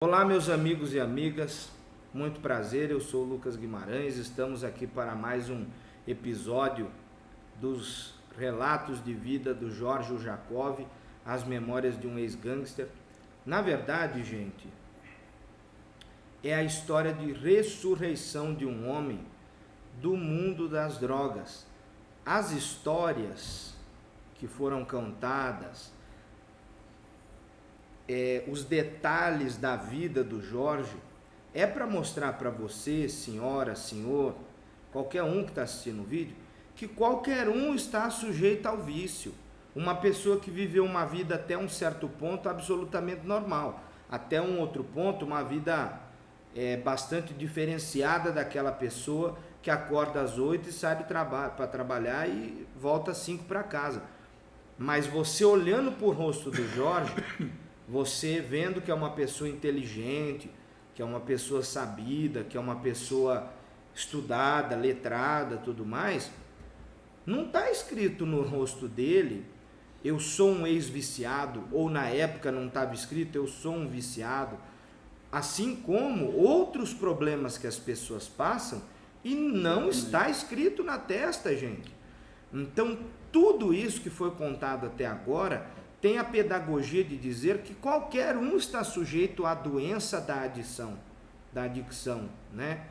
Olá, meus amigos e amigas, muito prazer, eu sou o Lucas Guimarães, estamos aqui para mais um episódio dos relatos de vida do Jorge Jacob, as memórias de um ex-gangster. Na verdade, gente, é a história de ressurreição de um homem do mundo das drogas. As histórias que foram contadas, os detalhes da vida do Jorge, é para mostrar para você, senhora, senhor, qualquer um que está assistindo o vídeo, que qualquer um está sujeito ao vício. Uma pessoa que viveu uma vida até um certo ponto absolutamente normal, até um outro ponto, uma vida bastante diferenciada daquela pessoa que acorda às 8 e sai para trabalhar e volta às 5 para casa. Mas você olhando para o rosto do Jorge, você vendo que é uma pessoa inteligente, que é uma pessoa sabida, que é uma pessoa estudada, letrada, tudo mais, não está escrito no rosto dele, eu sou um ex-viciado, ou na época não estava escrito, eu sou um viciado, assim como outros problemas que as pessoas passam e não está escrito na testa, gente. Então, tudo isso que foi contado até agora tem a pedagogia de dizer que qualquer um está sujeito à doença da adição, da adicção, né?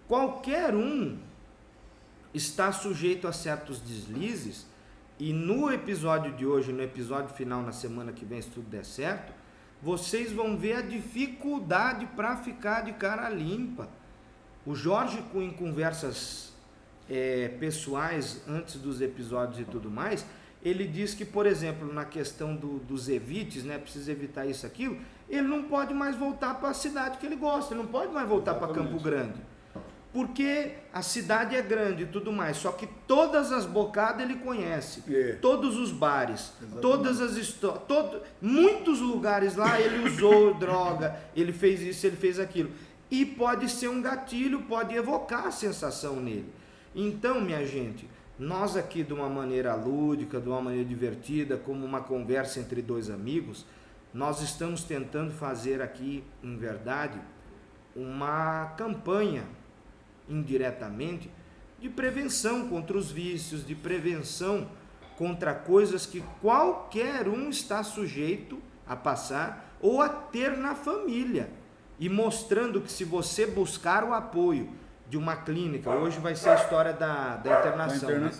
Qualquer um está sujeito a certos deslizes, e no episódio de hoje, no episódio final, na semana que vem, se tudo der certo, vocês vão ver a dificuldade para ficar de cara limpa. O Jorge, em conversas pessoais antes dos episódios e tudo mais, ele diz que, por exemplo, na questão dos evites, né, precisa evitar isso, aquilo, ele não pode mais voltar para a cidade que ele gosta, ele não pode mais voltar para Campo Grande, porque a cidade é grande e tudo mais, só que todas as bocadas ele conhece, todos os bares, todas as histórias, muitos lugares lá ele usou droga, ele fez isso, ele fez aquilo, e pode ser um gatilho, pode evocar a sensação nele. Então, minha gente, nós aqui, de uma maneira lúdica, de uma maneira divertida, como uma conversa entre dois amigos, nós estamos tentando fazer aqui, em verdade, uma campanha, indiretamente, de prevenção contra os vícios, de prevenção contra coisas que qualquer um está sujeito a passar ou a ter na família. E mostrando que, se você buscar o apoio de uma clínica, hoje vai ser a história da internação, né?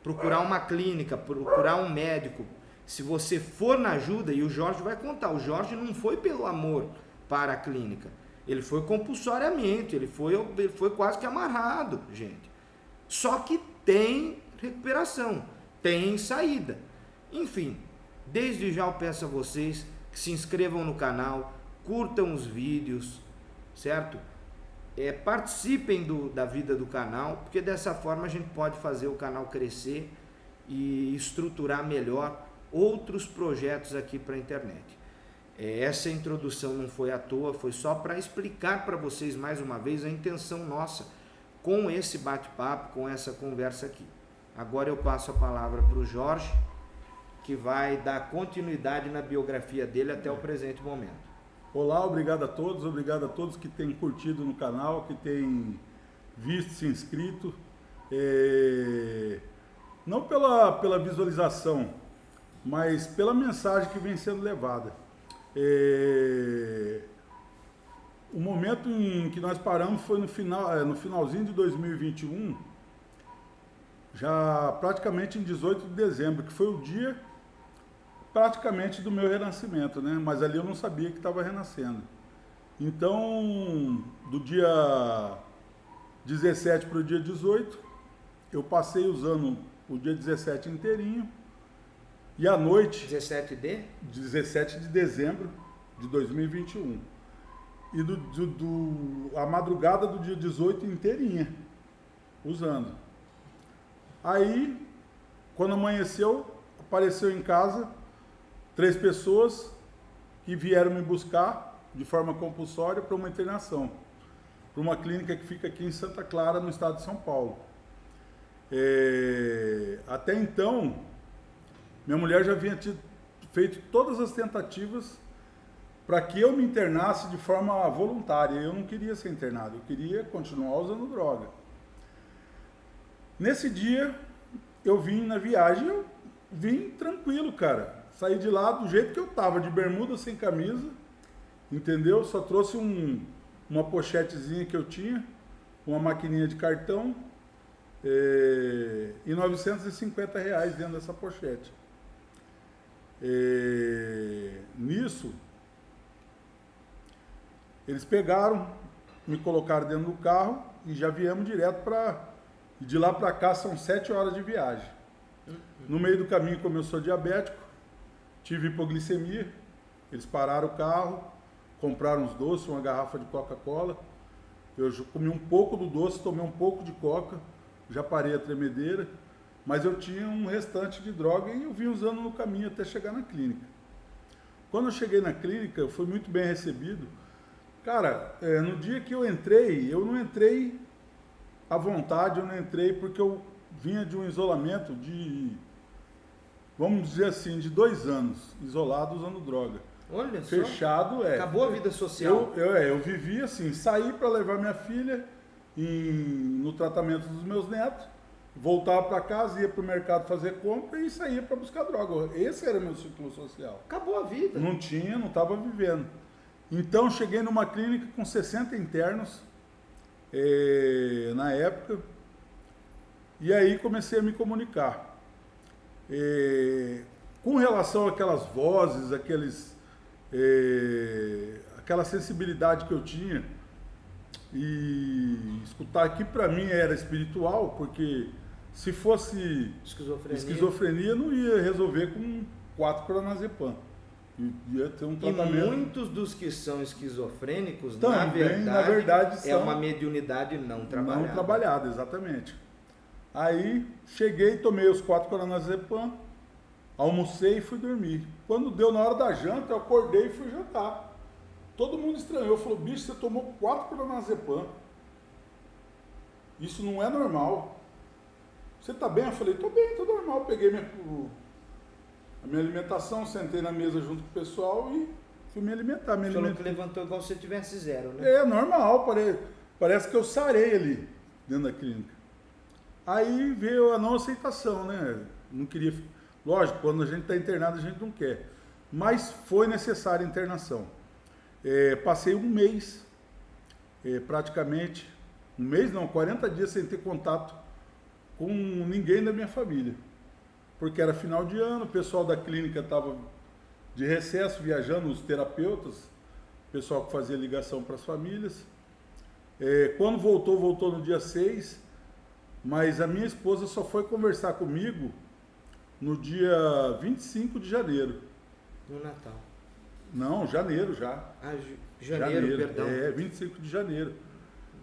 Procurar uma clínica, procurar um médico, se você for na ajuda, e o Jorge vai contar, o Jorge não foi pelo amor para a clínica, ele foi compulsoriamente, ele foi quase que amarrado, gente. Só que tem recuperação, tem saída. Enfim, desde já eu peço a vocês que se inscrevam no canal, curtam os vídeos, certo? Participem da vida do canal, porque dessa forma a gente pode fazer o canal crescer e estruturar melhor outros projetos aqui para a internet. Essa introdução não foi à toa, foi só para explicar para vocês mais uma vez a intenção nossa com esse bate-papo, com essa conversa aqui. Agora eu passo a palavra para o Jorge, que vai dar continuidade na biografia dele até o presente momento. Olá, obrigado a todos que têm curtido no canal, que têm visto, se inscrito. Não pela visualização, mas pela mensagem que vem sendo levada. O momento em que nós paramos foi no finalzinho de 2021, já praticamente em 18 de dezembro, que foi o dia praticamente do meu renascimento, né? Mas ali eu não sabia que estava renascendo. Então, do dia 17 para o dia 18, eu passei usando o dia 17 inteirinho, e à noite... 17 de dezembro de 2021. E a madrugada do dia 18 inteirinha, usando. Aí, quando amanheceu, apareceu em casa 3 pessoas que vieram me buscar de forma compulsória para uma internação, para uma clínica que fica aqui em Santa Clara, no estado de São Paulo. Até então, minha mulher já havia feito todas as tentativas para que eu me internasse de forma voluntária. Eu não queria ser internado, eu queria continuar usando droga. Nesse dia, eu vim na viagem, eu vim tranquilo, cara. Saí de lá do jeito que eu tava, de bermuda, sem camisa, entendeu? Só trouxe uma pochetezinha que eu tinha, uma maquininha de cartão, e R$950 dentro dessa pochete. Nisso, eles pegaram, me colocaram dentro do carro e já viemos direto para... De lá para cá são 7 horas de viagem. No meio do caminho, como eu sou diabético, tive hipoglicemia, eles pararam o carro, compraram uns doces, uma garrafa de Coca-Cola. Eu comi um pouco do doce, tomei um pouco de Coca, já parei a tremedeira, mas eu tinha um restante de droga e eu vim usando no caminho até chegar na clínica. Quando eu cheguei na clínica, eu fui muito bem recebido. Cara, no dia que eu não entrei à vontade, eu não entrei porque eu vinha de um isolamento de, vamos dizer assim, de 2 anos, isolado usando droga. Olha só. Fechado, Acabou a vida social. Eu vivi assim, saí para levar minha filha no tratamento dos meus netos, voltava para casa, ia para o mercado fazer compra e saía para buscar droga. Esse era meu ciclo social. Acabou a vida. Não estava vivendo. Então, cheguei numa clínica com 60 internos, na época, e aí comecei a me comunicar. Com relação àquelas vozes, aquela sensibilidade que eu tinha, e escutar aqui para mim era espiritual, porque se fosse esquizofrenia não ia resolver com 4 clonazepam. Ia ter um tratamento. E muitos dos que são esquizofrênicos, também, na verdade é uma mediunidade não trabalhada. Não trabalhada, exatamente. Aí cheguei, tomei os 4 clonazepam, almocei e fui dormir. Quando deu na hora da janta, eu acordei e fui jantar. Todo mundo estranhou, falou, bicho, você tomou 4 clonazepam. Isso não é normal. Você tá bem? Eu falei, tô bem, tô normal. Peguei a minha alimentação, sentei na mesa junto com o pessoal e fui me alimentar. Falou que levantou igual se você tivesse 0, né? É, normal, parece que eu sarei ali dentro da clínica. Aí veio a não aceitação, né? Não queria... Lógico, quando a gente está internado a gente não quer. Mas foi necessária a internação. Passei um mês, praticamente, 40 dias sem ter contato com ninguém da minha família. Porque era final de ano, o pessoal da clínica estava de recesso, viajando, os terapeutas, o pessoal que fazia ligação para as famílias. Quando voltou no dia 6, mas a minha esposa só foi conversar comigo no dia 25 de janeiro. No Natal. Não, janeiro já. Janeiro, perdão. 25 de janeiro.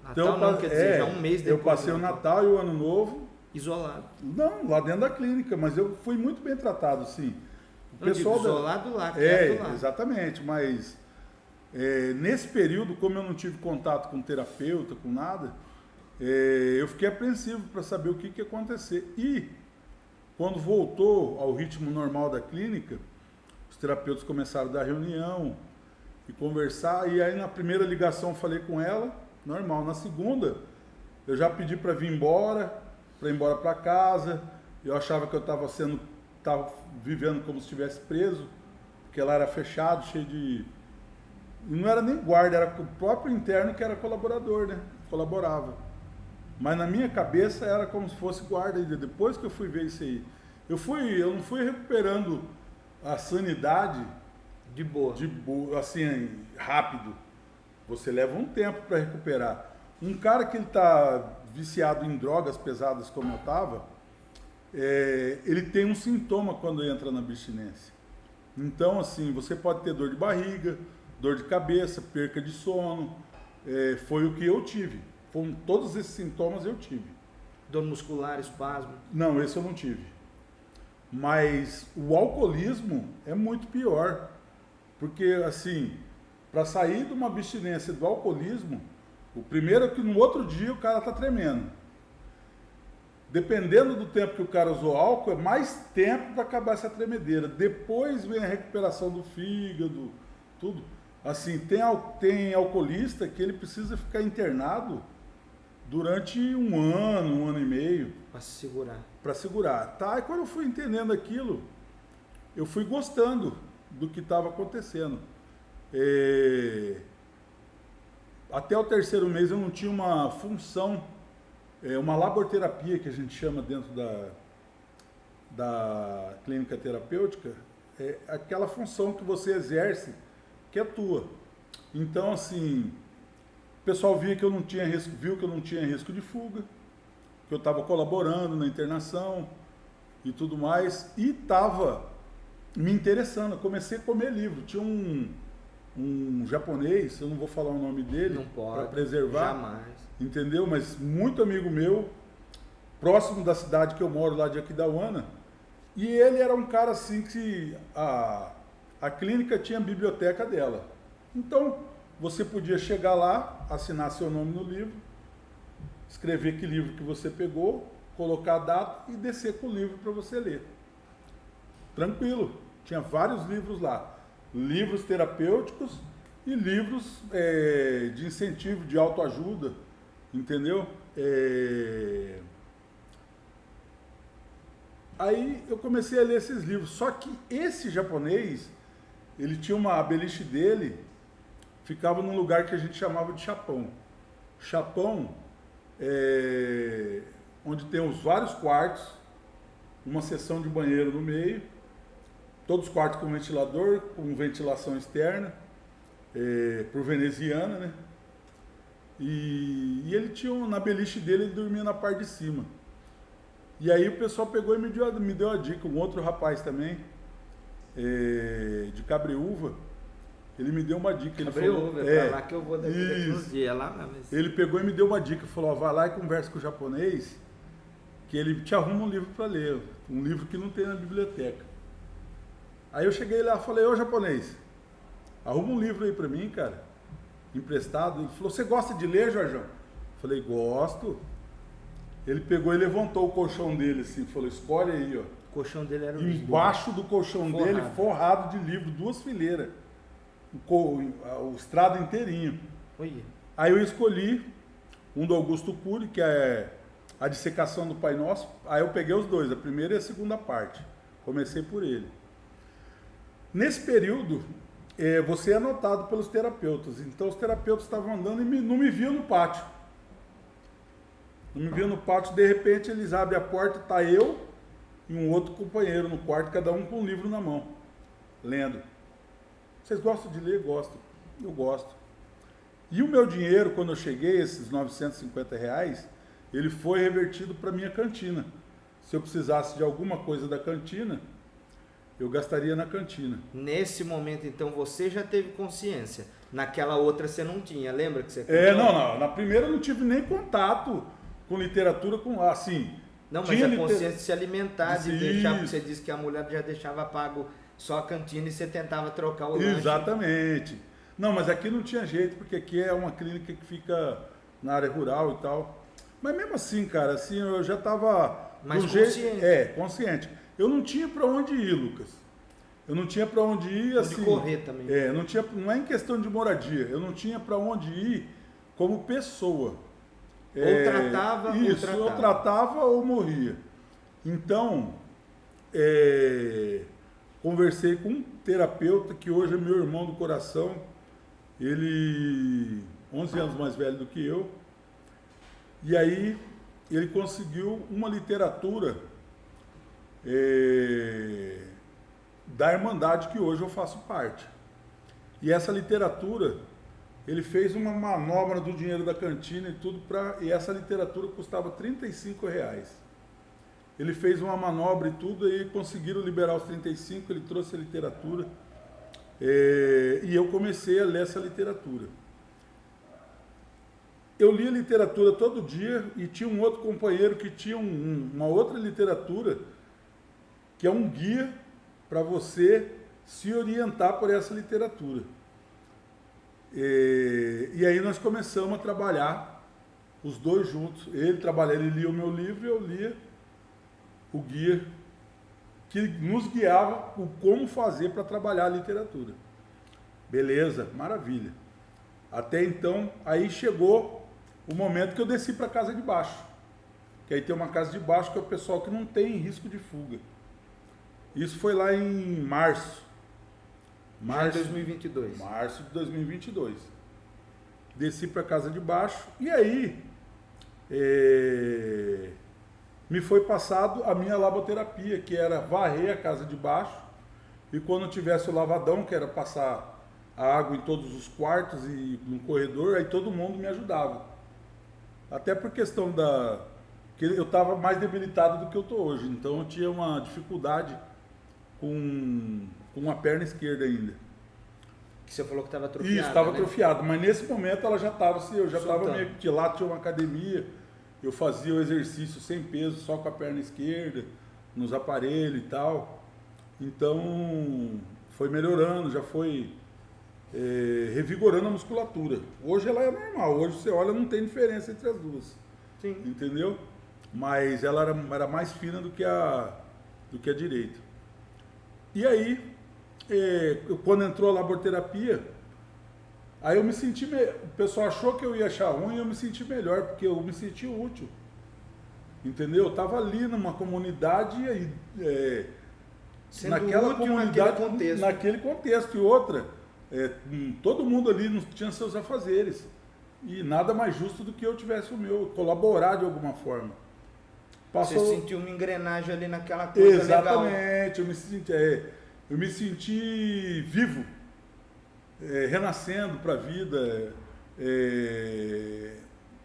Natal então, não, quer dizer, já um mês depois. Eu passei o Natal e o Ano Novo. Isolado. Não, lá dentro da clínica, mas eu fui muito bem tratado, sim. O pessoal isolado lá, quieto lá. Exatamente, mas nesse período, como eu não tive contato com terapeuta, com nada, eu fiquei apreensivo para saber o que ia acontecer. E quando voltou ao ritmo normal da clínica, os terapeutas começaram a dar reunião e conversar, e aí na primeira ligação eu falei com ela, normal. Na segunda, eu já pedi para vir embora, para ir embora para casa. Eu achava que eu estava vivendo como se estivesse preso, porque lá era fechado, cheio de... E não era nem guarda, era o próprio interno que era colaborador, né? Colaborava. Mas na minha cabeça era como se fosse guarda. Depois que eu fui ver isso aí, eu não fui recuperando a sanidade de boa, assim, rápido. Você leva um tempo para recuperar. Um cara que ele está viciado em drogas pesadas como eu estava, ele tem um sintoma quando entra na abstinência. Então, assim, você pode ter dor de barriga, dor de cabeça, perca de sono. Foi o que eu tive. Todos esses sintomas eu tive. Dor muscular, espasmo? Não, esse eu não tive. Mas o alcoolismo é muito pior. Porque, assim, para sair de uma abstinência do alcoolismo, o primeiro é que no outro dia o cara tá tremendo. Dependendo do tempo que o cara usou álcool, é mais tempo para acabar essa tremedeira. Depois vem a recuperação do fígado, tudo. Assim, tem alcoolista que ele precisa ficar internado durante um ano e meio. Para se segurar. Para segurar. Tá, e quando eu fui entendendo aquilo, eu fui gostando do que estava acontecendo. Até o terceiro mês eu não tinha uma função, uma laborterapia que a gente chama dentro da clínica terapêutica, aquela função que você exerce, que é tua. Então, assim, o pessoal viu que eu não tinha risco de fuga, que eu estava colaborando na internação e tudo mais, e estava me interessando. Eu comecei a comer livro. Tinha um japonês, eu não vou falar o nome dele para preservar, jamais. Entendeu? Mas muito amigo meu, próximo da cidade que eu moro, lá de Aquidauana, e ele era um cara assim que a clínica tinha a biblioteca dela. Então, você podia chegar lá, assinar seu nome no livro, escrever que livro que você pegou, colocar a data e descer com o livro para você ler. Tranquilo. Tinha vários livros lá. Livros terapêuticos e livros de incentivo, de autoajuda, entendeu? Aí eu comecei a ler esses livros, só que esse japonês, ele tinha a beliche dele, ficava num lugar que a gente chamava de chapão. Chapão é onde tem os vários quartos, uma seção de banheiro no meio, todos os quartos com ventilador, com ventilação externa, por veneziana, né? E ele tinha, na beliche dele, ele dormia na parte de cima. E aí o pessoal pegou e me deu a dica, um outro rapaz também, de Cabreúva, ele me deu uma dica. Ele falou, pra lá que eu vou daqui uns dias, lá mesmo. Ele pegou e me deu uma dica, falou, vai lá e conversa com o japonês, que ele te arruma um livro para ler, um livro que não tem na biblioteca. Aí eu cheguei lá e falei, ô japonês, arruma um livro aí para mim, cara, emprestado. Ele falou, você gosta de ler, Jorjão? Eu falei, gosto. Ele pegou e levantou o colchão dele assim, falou, escolhe aí, ó. O colchão dele era embaixo do colchão dele, forrado de livro, 2 fileiras. O estrado inteirinho. Oi. Aí eu escolhi um do Augusto Cury, que é a dissecação do Pai Nosso. Aí eu peguei os dois, a primeira e a segunda parte. Comecei por ele. Nesse período, você é anotado pelos terapeutas. Então os terapeutas estavam andando e não me viam no pátio. Não me viam no pátio, de repente eles abrem a porta, tá eu e um outro companheiro no quarto, cada um com um livro na mão, lendo. Vocês gostam de ler? Gosto. Eu gosto. E o meu dinheiro, quando eu cheguei, esses R$950, ele foi revertido para minha cantina. Se eu precisasse de alguma coisa da cantina, eu gastaria na cantina. Nesse momento, então, você já teve consciência. Naquela outra você não tinha, lembra que você contou? Não. Na primeira eu não tive nem contato com literatura, assim... Não, mas a consciência de se alimentar, de deixar, porque você disse que a mulher já deixava pago só a cantina e você tentava trocar o lanche. Exatamente. Não, mas aqui não tinha jeito, porque aqui é uma clínica que fica na área rural e tal. Mas mesmo assim, cara, assim, eu já estava... Mas consciente. Consciente. Eu não tinha para onde ir, Lucas. Eu não tinha para onde ir, assim... Onde correr também. Não é em questão de moradia. Eu não tinha para onde ir como pessoa. Ou tratava, ou tratava ou morria. Então, conversei com um terapeuta que hoje é meu irmão do coração. Ele 11 anos mais velho do que eu. E aí ele conseguiu uma literatura da Irmandade que hoje eu faço parte. E essa literatura, ele fez uma manobra do dinheiro da cantina e tudo, e essa literatura custava R$35. Ele fez uma manobra e tudo, e conseguiram liberar os 35, ele trouxe a literatura, e eu comecei a ler essa literatura. Eu li a literatura todo dia, e tinha um outro companheiro que tinha uma outra literatura, que é um guia para você se orientar por essa literatura. E aí nós começamos a trabalhar os dois juntos. Ele lia o meu livro e eu lia o guia que nos guiava o como fazer para trabalhar a literatura. Beleza, maravilha. Até então, aí chegou o momento que eu desci para a casa de baixo. Que aí tem uma casa de baixo que é o pessoal que não tem risco de fuga. Isso foi lá em março. Já em 2022. Março de 2022. Desci para a casa de baixo e aí me foi passado a minha laboterapia, que era varrer a casa de baixo e quando tivesse o lavadão, que era passar a água em todos os quartos e no corredor, aí todo mundo me ajudava. Até por questão que eu estava mais debilitado do que eu estou hoje, então eu tinha uma dificuldade com a perna esquerda ainda. Que você falou que estava atrofiado. Isso, estava né? atrofiado, mas nesse momento ela já estava assim, eu já estava Soltando. meio que lá tinha uma academia, eu fazia o exercício sem peso, só com a perna esquerda, nos aparelhos e tal. Então foi melhorando, já foi revigorando a musculatura. Hoje ela é normal, hoje você olha, não tem diferença entre as duas. Sim. Entendeu? Mas ela era mais fina do que a direita. E aí, quando entrou a laboterapia, aí eu me senti, o pessoal achou que eu ia achar ruim e eu me senti melhor, porque eu me senti útil. Entendeu? Eu estava ali numa comunidade Sendo naquela útil comunidade, naquele contexto. naquele contexto. E outra, todo mundo ali tinha seus afazeres. E nada mais justo do que eu tivesse o meu, colaborar de alguma forma. Você sentiu uma engrenagem ali naquela coisa legal. Exatamente, eu me senti vivo, renascendo para a vida,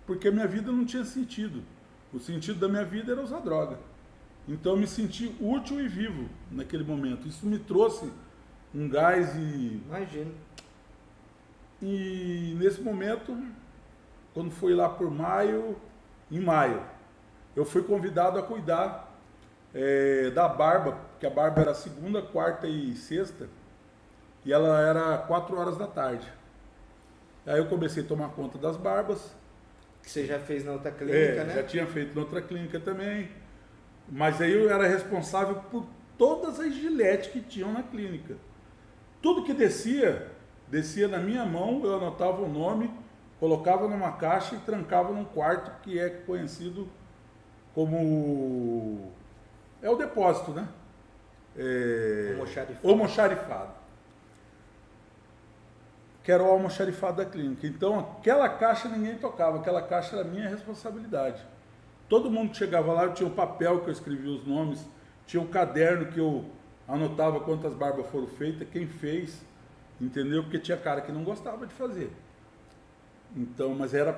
porque a minha vida não tinha sentido. O sentido da minha vida era usar droga. Então eu me senti útil e vivo naquele momento. Isso me trouxe um gás Imagino. E nesse momento, quando foi lá por em maio, eu fui convidado a cuidar da barba, porque a barba era segunda, quarta e sexta, e ela era 4 horas da tarde. Aí eu comecei a tomar conta das barbas. Que você já fez na outra clínica, né? Já tinha feito na outra clínica também, mas aí eu era responsável por todas as giletes que tinham na clínica. Tudo que descia na minha mão, eu anotava o nome, colocava numa caixa e trancava num quarto que é conhecido como... é o depósito, né? Almoxarifado. Que era o almoxarifado da clínica. Então, aquela caixa ninguém tocava, aquela caixa era minha responsabilidade. Todo mundo que chegava lá, eu tinha um papel que eu escrevia os nomes, tinha um caderno que eu anotava quantas barbas foram feitas, quem fez, entendeu? Porque tinha cara que não gostava de fazer. Então, mas era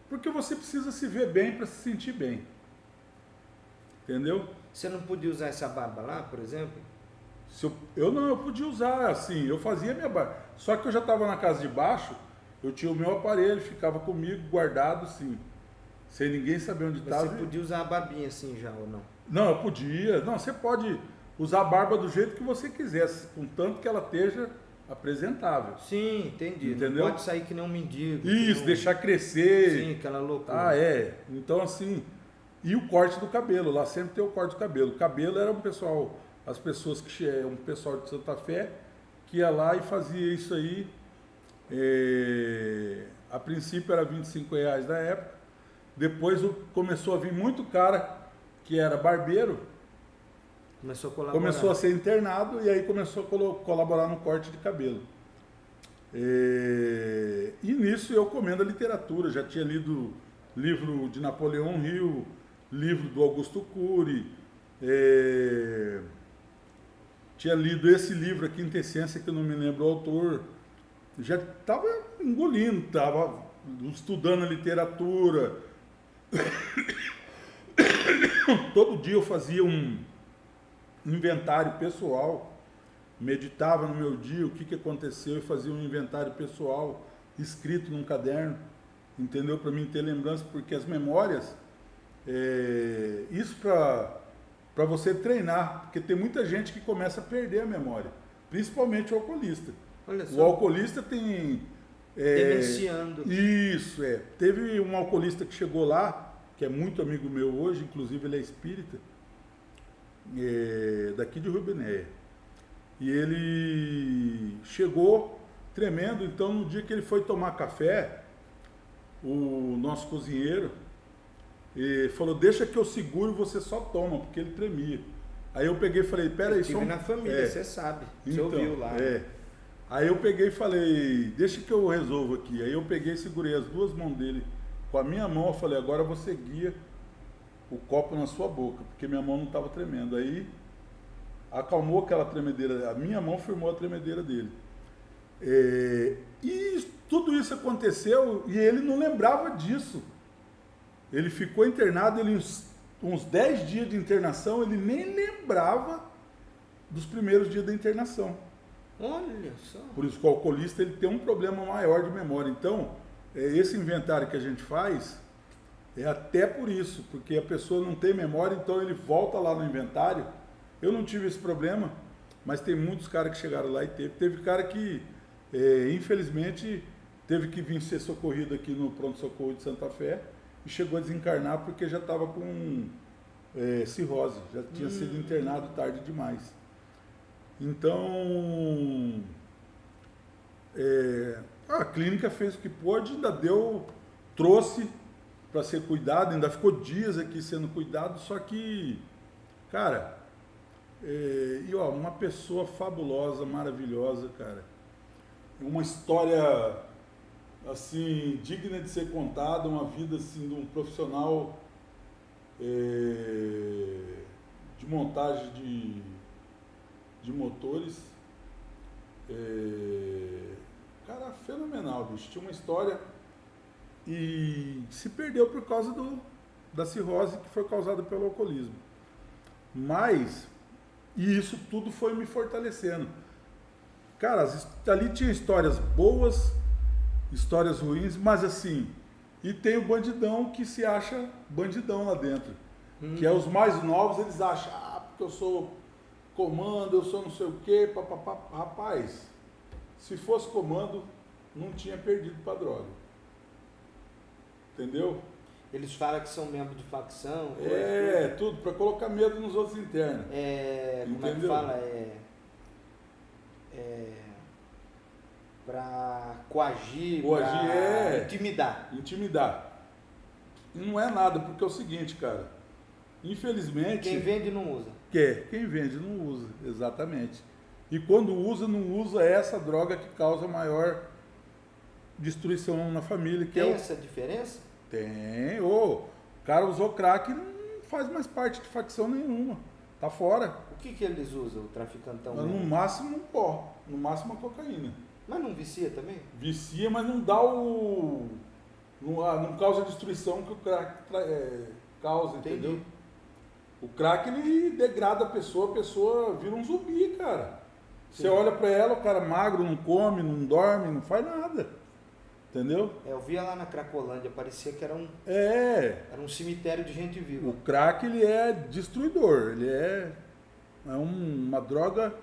porque você precisa se ver bem para se sentir bem. Entendeu? Você não podia usar essa barba lá, por exemplo? Eu podia usar, assim, eu fazia minha barba. Só que eu já estava na casa de baixo, eu tinha o meu aparelho, ficava comigo, guardado, assim, sem ninguém saber onde estava. Você podia usar a barbinha assim já, ou não? Não, eu podia. Não, você pode usar a barba do jeito que você quisesse, contanto que ela esteja apresentável. Sim, entendi. Entendeu? Não pode sair que nem um mendigo. Isso, deixar crescer. Sim, aquela loucura. Então, assim, e o corte do cabelo, lá sempre tem o corte do cabelo. O cabelo era as pessoas um pessoal de Santa Fé, que ia lá e fazia isso aí. A princípio era R$25 na época, depois começou a vir muito cara que era barbeiro, Começou a colaborar. começou a ser internado e aí começou a colaborar no corte de cabelo. E nisso eu comendo a literatura, já tinha lido livro de Napoleão Hill, livro do Augusto Cury, tinha lido esse livro aqui, Quintessência, que eu não me lembro o autor, já estava engolindo, estava estudando a literatura. Todo dia eu fazia um inventário pessoal, meditava no meu dia, o que aconteceu, e fazia um inventário pessoal, escrito num caderno, entendeu? Para mim ter lembrança, porque as memórias, isso para você treinar, porque tem muita gente que começa a perder a memória, principalmente o alcoolista. Olha só. O alcoolista tem... Demenciando. Isso, Teve um alcoolista que chegou lá, que é muito amigo meu hoje, inclusive ele é espírita, daqui de Rubinéia. E ele chegou tremendo, então no dia que ele foi tomar café, o nosso cozinheiro falou, deixa que eu seguro e você só toma, porque ele tremia. Aí eu peguei e falei, peraí, eu tive na família, você sabe, você então, ouviu lá. Aí eu peguei e falei, deixa que eu resolvo aqui. Aí eu peguei e segurei as duas mãos dele com a minha mão, eu falei, agora você guia o copo na sua boca, porque minha mão não estava tremendo. Aí acalmou aquela tremedeira, a minha mão firmou a tremedeira dele. E tudo isso aconteceu e ele não lembrava disso. Ele ficou internado, uns 10 dias de internação, ele nem lembrava dos primeiros dias da internação. Olha só. Por isso que o alcoolista ele tem um problema maior de memória. Então, esse inventário que a gente faz é até por isso, porque a pessoa não tem memória, então ele volta lá no inventário. Eu não tive esse problema, mas tem muitos caras que chegaram lá e teve cara que, infelizmente, teve que vir ser socorrido aqui no pronto-socorro de Santa Fé e chegou a desencarnar porque já estava com cirrose, já tinha sido internado tarde demais. Então, a clínica fez o que pôde, ainda trouxe para ser cuidado, ainda ficou dias aqui sendo cuidado, só que, cara, uma pessoa fabulosa, maravilhosa, cara. Uma história, assim, digna de ser contada, uma vida, assim, de um profissional de montagem de motores. Cara, fenomenal, bicho. Tinha uma história e se perdeu por causa da cirrose que foi causada pelo alcoolismo. Mas, e isso tudo foi me fortalecendo. Cara, ali tinha histórias boas, histórias ruins, mas assim, e tem o bandidão que se acha bandidão lá dentro. Que é os mais novos, eles acham, porque eu sou comando, eu sou não sei o quê, papapá. Rapaz, se fosse comando, não tinha perdido pra droga. Entendeu? Eles falam que são membros de facção. Tudo, pra colocar medo nos outros internos. Como é que fala? Pra coagir, pra Intimidar. E não é nada, porque é o seguinte, cara. Infelizmente... Quem vende não usa. Quem vende não usa, exatamente. E quando usa, não usa essa droga que causa maior destruição na família. Tem essa diferença? Tem. O cara usou crack e não faz mais parte de facção nenhuma. Tá fora. O que eles usam, o traficantão? No máximo um pó, no máximo a cocaína. Mas não vicia também? Vicia, mas não dá não causa a destruição que o crack causa, entendeu? Entendi. O crack, ele degrada a pessoa vira um zumbi, cara. Sim. Você olha pra ela, o cara magro, não come, não dorme, não faz nada. Entendeu? Eu via lá na Cracolândia, parecia que era um cemitério de gente viva. O crack, ele é destruidor, ele é uma droga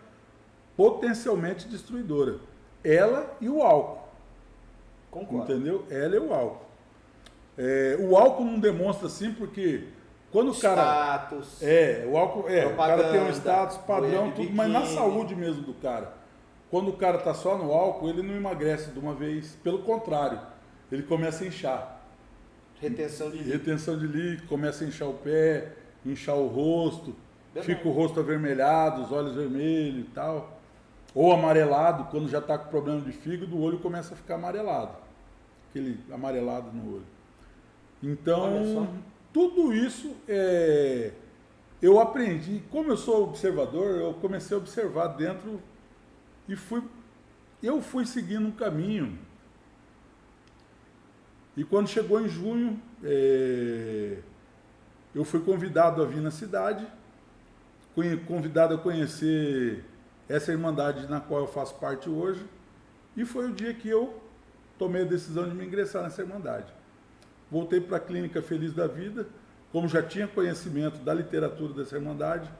potencialmente destruidora. Ela e o álcool. Concordo. Entendeu? Ela e o álcool. O álcool não demonstra assim porque quando o cara... Status. O álcool, o cara tem um status, padrão, tudo, mas na saúde mesmo do cara. Quando o cara tá só no álcool, ele não emagrece de uma vez. Pelo contrário, ele começa a inchar. Retenção de líquido, começa a inchar o pé, inchar o rosto, Verdade. Fica o rosto avermelhado, os olhos vermelhos e tal. Ou amarelado, quando já está com problema de fígado, o olho começa a ficar amarelado. Aquele amarelado no olho. Então, tudo isso eu aprendi. Como eu sou observador, eu comecei a observar dentro e eu fui seguindo um caminho. E quando chegou em junho, eu fui convidado a vir na cidade, convidado a conhecer essa irmandade na qual eu faço parte hoje, e foi o dia que eu tomei a decisão de me ingressar nessa irmandade. Voltei para a clínica feliz da vida, como já tinha conhecimento da literatura dessa irmandade,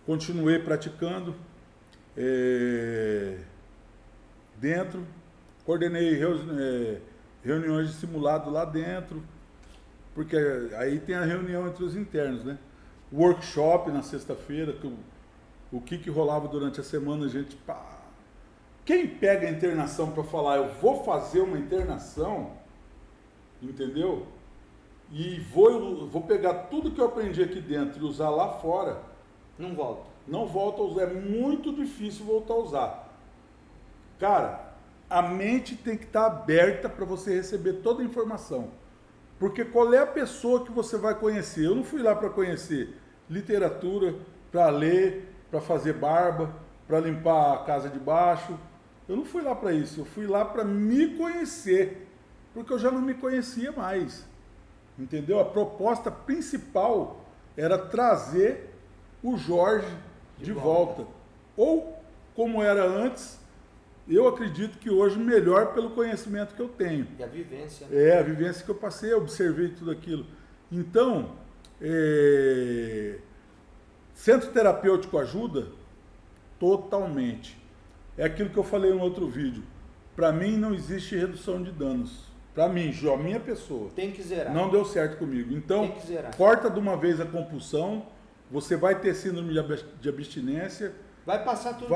continuei praticando dentro, coordenei reuniões de simulado lá dentro, porque aí tem a reunião entre os internos, né? Workshop na sexta-feira, que o que rolava durante a semana, a gente, pá. Quem pega a internação para falar, eu vou fazer uma internação, entendeu? E vou pegar tudo que eu aprendi aqui dentro e usar lá fora. Não volta. Não volta a usar, é muito difícil voltar a usar. Cara, a mente tem que estar aberta para você receber toda a informação. Porque qual é a pessoa que você vai conhecer? Eu não fui lá para conhecer literatura, para ler, para fazer barba, para limpar a casa de baixo. Eu não fui lá para isso, eu fui lá para me conhecer, porque eu já não me conhecia mais. Entendeu? A proposta principal era trazer o Jorge de volta. Ou como era antes, eu acredito que hoje melhor pelo conhecimento que eu tenho. E a vivência. Né? É, a vivência que eu passei, eu observei tudo aquilo. Então, centro terapêutico ajuda? Totalmente. É aquilo que eu falei no outro vídeo. Para mim não existe redução de danos. Para mim, a minha pessoa. Tem que zerar. Não deu certo comigo. Então, tem que zerar. Corta de uma vez a compulsão, você vai ter síndrome de abstinência. Vai passar tudo.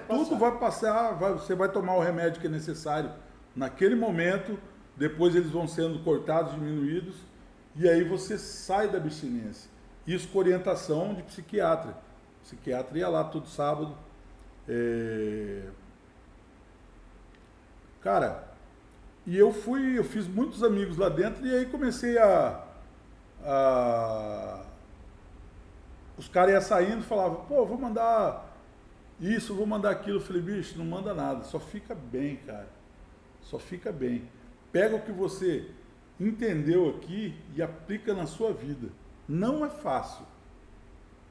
Tudo vai passar, você vai tomar o remédio que é necessário naquele momento, depois eles vão sendo cortados, diminuídos, e aí você sai da abstinência. Isso com orientação de psiquiatra. O psiquiatra ia lá todo sábado. Cara, e eu fiz muitos amigos lá dentro e aí comecei os caras iam saindo e falavam, pô, vou mandar isso, vou mandar aquilo. Eu falei, bicho, não manda nada, só fica bem, cara. Só fica bem. Pega o que você entendeu aqui e aplica na sua vida. Não é fácil,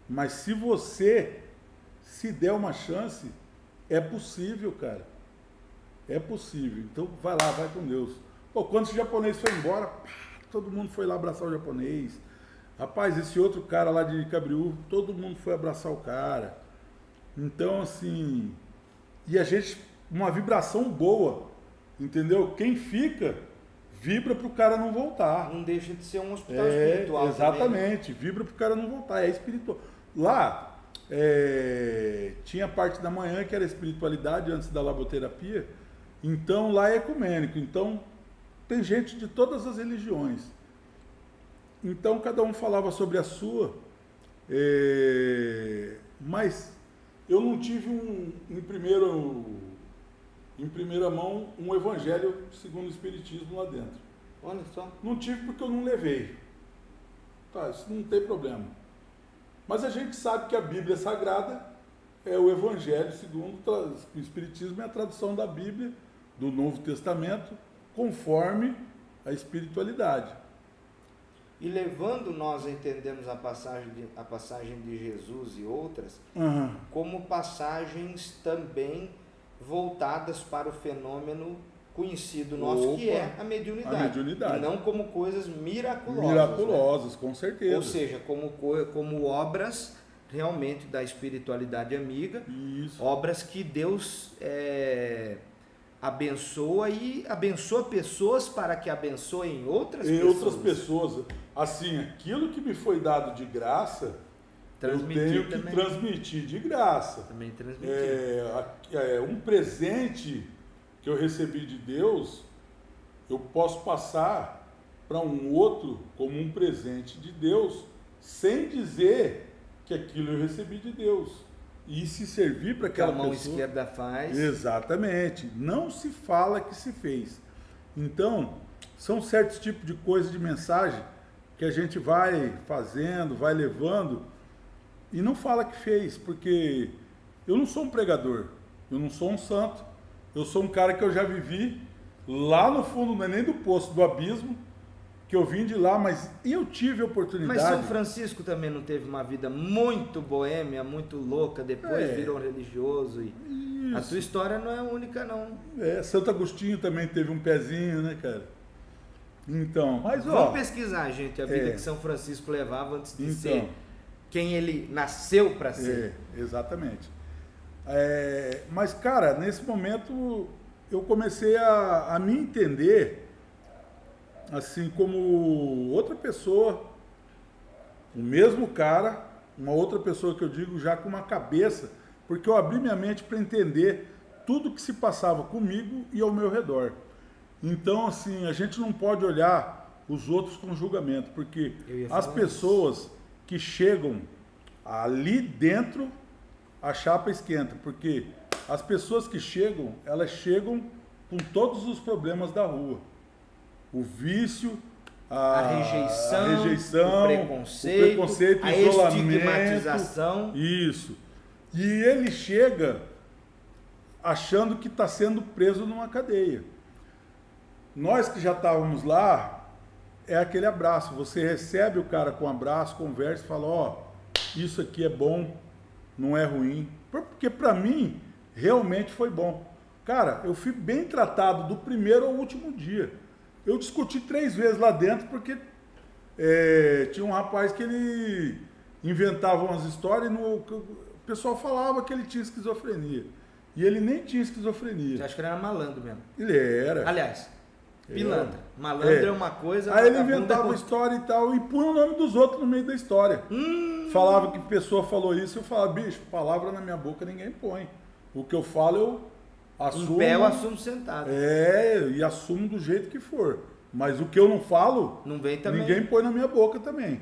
mas se você se der uma chance, é possível, cara. É possível. Então vai lá, vai com Deus. Pô, quando esse japonês foi embora, todo mundo foi lá abraçar o japonês. Rapaz, esse outro cara lá de Cabriú, todo mundo foi abraçar o cara. Então, assim, e a gente, uma vibração boa, entendeu? Quem fica, vibra pro cara não voltar. Não deixa de ser um hospital espiritual. Exatamente, também, né? Vibra pro cara não voltar, é espiritual. Lá, tinha a parte da manhã que era espiritualidade antes da laboterapia, então lá é ecumênico, então tem gente de todas as religiões. Então cada um falava sobre a sua, mas eu não tive em primeira mão um evangelho segundo o espiritismo lá dentro. Olha só. Não tive porque eu não levei. Tá, isso não tem problema. Mas a gente sabe que a Bíblia Sagrada é o evangelho segundo o espiritismo, é a tradução da Bíblia, do Novo Testamento, conforme a espiritualidade. E levando nós a entendermos a passagem de Jesus e outras, como passagens também voltadas para o fenômeno conhecido nosso, que é a mediunidade. A mediunidade. E não como coisas miraculosas. Miraculosas, né? Com certeza. Ou seja, como obras realmente da espiritualidade amiga. Isso. Obras que Deus abençoa e abençoa pessoas para que abençoem outras pessoas. Outras pessoas. Assim, aquilo que me foi dado de graça, eu tenho que transmitir de graça. Também transmitir. Um presente que eu recebi de Deus, eu posso passar para um outro como um presente de Deus, sem dizer que aquilo eu recebi de Deus. E se servir para aquela pessoa... Que a mão esquerda faz. Exatamente. Não se fala que se fez. Então, são certos tipos de coisas, de mensagem, que a gente vai fazendo, vai levando, e não fala que fez, porque eu não sou um pregador, eu não sou um santo, eu sou um cara que eu já vivi lá no fundo, não é nem do poço, do abismo, que eu vim de lá, mas eu tive a oportunidade... Mas São Francisco também não teve uma vida muito boêmia, muito louca, depois virou religioso. E a sua história não é única, não. Santo Agostinho também teve um pezinho, né, cara? Então, mas vamos pesquisar, gente, a vida que São Francisco levava antes de ser quem ele nasceu para ser. Exatamente. Mas, cara, nesse momento eu comecei a me entender assim como outra pessoa, o mesmo cara, uma outra pessoa que eu digo já com uma cabeça, porque eu abri minha mente para entender tudo que se passava comigo e ao meu redor. Então, assim, a gente não pode olhar os outros com julgamento, porque as pessoas que chegam ali dentro, a chapa esquenta, porque as pessoas que chegam, elas chegam com todos os problemas da rua. O vício, a rejeição, o preconceito, a isolamento, estigmatização. Isso. E ele chega achando que está sendo preso numa cadeia. Nós que já estávamos lá, é aquele abraço. Você recebe o cara com um abraço, conversa e fala, ó, isso aqui é bom, não é ruim. Porque para mim, realmente foi bom. Cara, eu fui bem tratado do primeiro ao último dia. Eu discuti 3 vezes lá dentro porque tinha um rapaz que ele inventava umas histórias e o pessoal falava que ele tinha esquizofrenia. E ele nem tinha esquizofrenia. Você acha que ele era malandro mesmo? Ele era. Aliás, pilantra. Malandro é uma coisa... Aí ele inventava uma história e tal e punha o nome dos outros no meio da história. Falava que a pessoa falou isso, eu falava, bicho, palavra na minha boca ninguém põe. O que eu falo, eu assumo. Em pé eu assumo sentado. E assumo do jeito que for. Mas o que eu não falo, não vem também. Ninguém põe na minha boca também.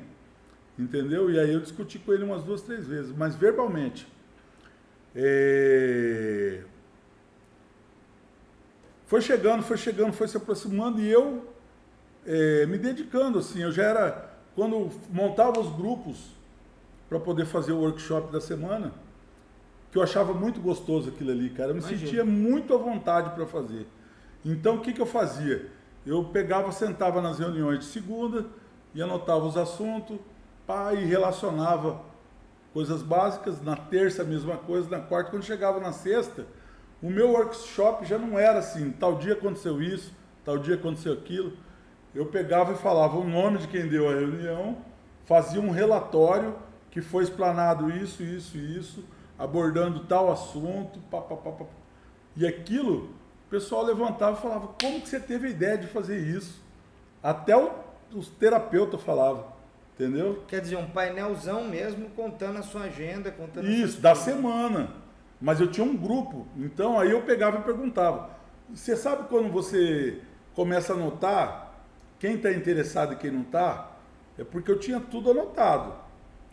Entendeu? E aí eu discuti com ele umas 2, 3 vezes, mas verbalmente. Foi chegando, foi se aproximando e eu me dedicando, assim, eu já era, quando montava os grupos para poder fazer o workshop da semana, que eu achava muito gostoso aquilo ali, cara, eu me sentia muito à vontade para fazer. Então, o que eu fazia? Eu pegava, sentava nas reuniões de segunda e anotava os assuntos, e relacionava coisas básicas, na terça a mesma coisa, na quarta, quando chegava na sexta, o meu workshop já não era assim, tal dia aconteceu isso, tal dia aconteceu aquilo. Eu pegava e falava o nome de quem deu a reunião, fazia um relatório que foi explanado isso, abordando tal assunto, E aquilo, o pessoal levantava e falava, como que você teve a ideia de fazer isso? Até os terapeutas falavam, entendeu? Quer dizer, um painelzão mesmo, contando a sua agenda, contando... Isso, da semana. Mas eu tinha um grupo, então aí eu pegava e perguntava. Você sabe quando você começa a anotar quem está interessado e quem não está? É porque eu tinha tudo anotado.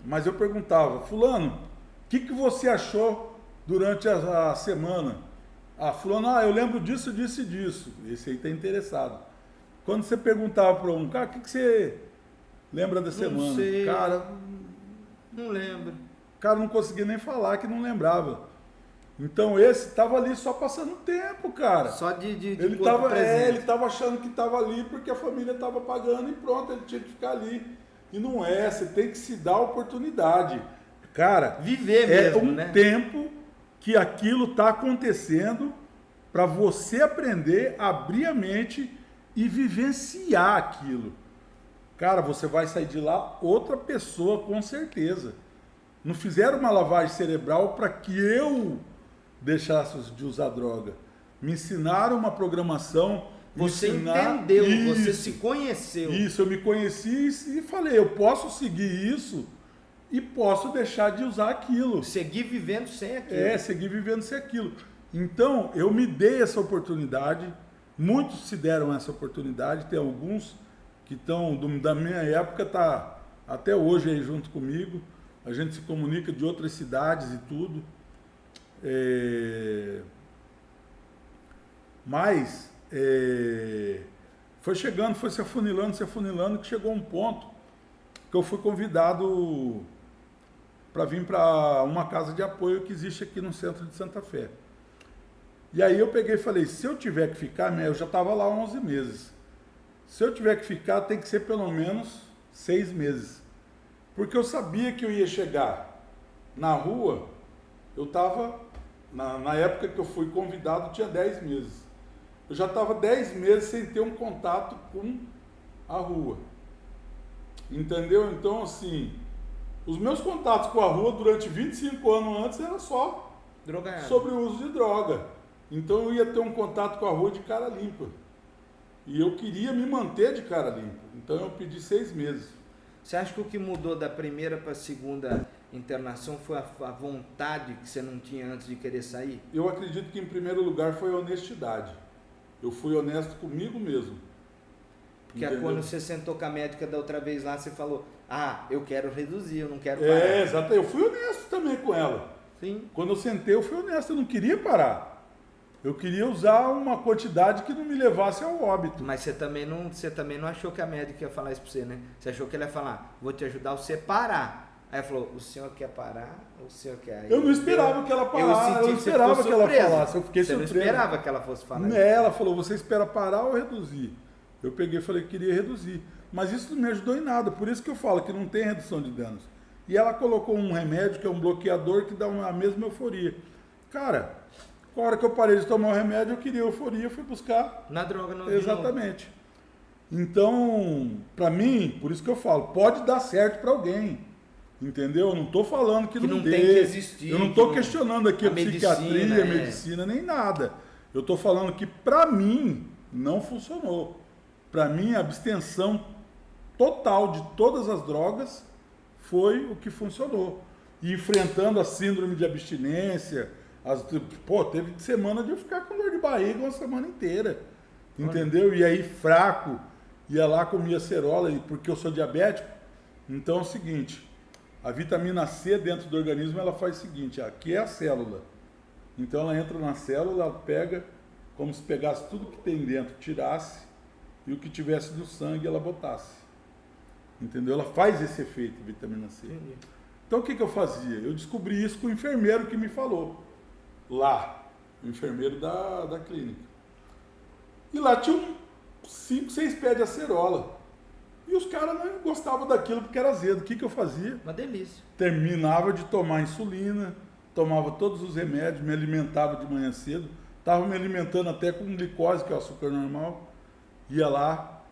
Mas eu perguntava, fulano, o que você achou durante a semana? Fulano, eu lembro disso, disso e disso. Esse aí está interessado. Quando você perguntava para um, cara, o que você lembra da semana? Não sei. Cara, não lembro. O cara não conseguia nem falar que não lembrava. Então esse estava ali só passando tempo, cara. Só de ele estava achando que estava ali porque a família estava pagando e pronto, ele tinha que ficar ali. E não é, você tem que se dar a oportunidade. Cara, viver mesmo, né? É um tempo que aquilo está acontecendo para você aprender, abrir a mente e vivenciar aquilo. Cara, você vai sair de lá outra pessoa com certeza. Não fizeram uma lavagem cerebral para que eu deixasse de usar droga. Me ensinaram uma programação. Você entendeu, você se conheceu. Isso, eu me conheci e falei, eu posso seguir isso e posso deixar de usar aquilo. Seguir vivendo sem aquilo. Seguir vivendo sem aquilo. Então, eu me dei essa oportunidade, muitos se deram essa oportunidade, tem alguns que estão, da minha época, tá até hoje aí junto comigo, a gente se comunica de outras cidades e tudo. Mas foi chegando, foi se afunilando, que chegou um ponto que eu fui convidado para vir para uma casa de apoio que existe aqui no centro de Santa Fé. E aí eu peguei e falei, se eu tiver que ficar, eu já estava lá há 11 meses, se eu tiver que ficar, tem que ser pelo menos 6 meses. Porque eu sabia que eu ia chegar na rua, eu estava, na época que eu fui convidado, tinha 10 meses. Eu já estava 10 meses sem ter um contato com a rua. Entendeu? Então, assim, os meus contatos com a rua durante 25 anos antes era só sobre o uso de droga. Então eu ia ter um contato com a rua de cara limpa. E eu queria me manter de cara limpa. Então eu pedi 6 meses. Você acha que o que mudou da primeira para a segunda internação foi a vontade que você não tinha antes de querer sair? Eu acredito que em primeiro lugar foi a honestidade. Eu fui honesto comigo mesmo. Porque Entendeu? quando você sentou com a médica da outra vez lá, você falou, eu quero reduzir, eu não quero parar. Exato. Eu fui honesto também com ela. Sim. Quando eu sentei, eu fui honesto, eu não queria parar. Eu queria usar uma quantidade que não me levasse ao óbito. Mas você também não achou que a médica ia falar isso pra você, né? Você achou que ela ia falar, vou te ajudar a você parar. Aí ela falou, o senhor quer parar ou o senhor quer? Eu não esperava que ela parasse, eu não esperava que ela falasse, eu fiquei surpreso. Você não esperava que ela fosse falar isso? Ela falou, você espera parar ou reduzir? Eu peguei e falei que queria reduzir. Mas isso não me ajudou em nada, por isso que eu falo que não tem redução de danos. E ela colocou um remédio que é um bloqueador que dá a mesma euforia. Cara, com a hora que eu parei de tomar o remédio, eu queria euforia, fui buscar. Na droga não. Exatamente. Então, pra mim, por isso que eu falo, pode dar certo pra alguém. Entendeu? Eu não estou falando que não tem que existir. Eu não estou questionando aqui a psiquiatria, a medicina, medicina, nem nada. Eu estou falando que, para mim, não funcionou. Para mim, a abstenção total de todas as drogas foi o que funcionou. E enfrentando a síndrome de abstinência, teve semana de eu ficar com dor de barriga uma semana inteira. Entendeu? E aí, fraco, ia lá, comia cerola, porque eu sou diabético. Então é o seguinte... A vitamina C dentro do organismo, ela faz o seguinte, aqui é a célula. Então ela entra na célula, ela pega, como se pegasse tudo que tem dentro, tirasse, e o que tivesse no sangue ela botasse. Entendeu? Ela faz esse efeito, vitamina C. Entendi. Então o que eu fazia? Eu descobri isso com o enfermeiro que me falou. Lá, o enfermeiro da clínica. E lá tinha 5, 6 pés de acerola. E os caras não gostavam daquilo porque era azedo. O que eu fazia? Uma delícia. Terminava de tomar insulina, tomava todos os remédios, me alimentava de manhã cedo. Estava me alimentando até com glicose, que é o açúcar normal. Ia lá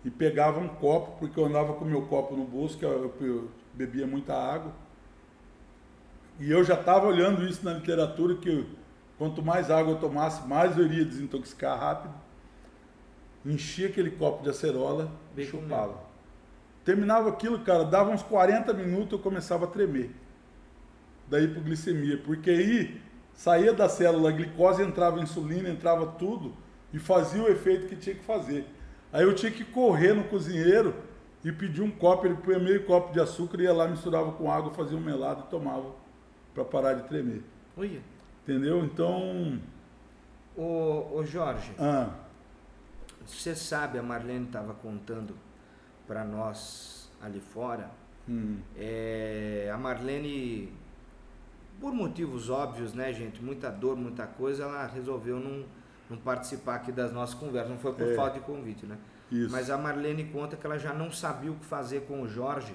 e pegava um copo, porque eu andava com o meu copo no bolso, que eu bebia muita água. E eu já estava olhando isso na literatura, que quanto mais água eu tomasse, mais eu iria desintoxicar rápido. Enchia aquele copo de acerola e chupava. Terminava aquilo, cara, dava uns 40 minutos, eu começava a tremer. Daí hipoglicemia, porque aí saía da célula a glicose, entrava a insulina, entrava tudo e fazia o efeito que tinha que fazer. Aí eu tinha que correr no cozinheiro e pedir um copo, ele punha meio copo de açúcar, ia lá, misturava com água, fazia um melado e tomava para parar de tremer. Ui. Entendeu? Então... Ô Jorge... Você sabe, a Marlene estava contando para nós ali fora, a Marlene, por motivos óbvios, né, gente, muita dor, muita coisa, ela resolveu não participar aqui das nossas conversas, não foi por falta de convite, né? Isso. Mas a Marlene conta que ela já não sabia o que fazer com o Jorge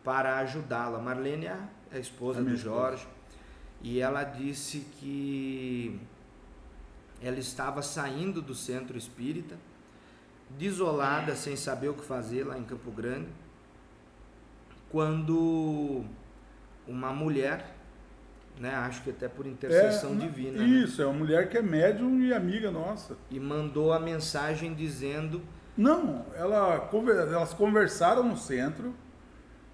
para ajudá-la. A Marlene é a esposa do Jorge, e ela disse que ela estava saindo do centro espírita, desolada, sem saber o que fazer lá em Campo Grande, quando uma mulher, né, acho que até por intercessão divina, isso, né? é uma mulher que é médium e amiga nossa. E mandou a mensagem dizendo... Não, elas conversaram no centro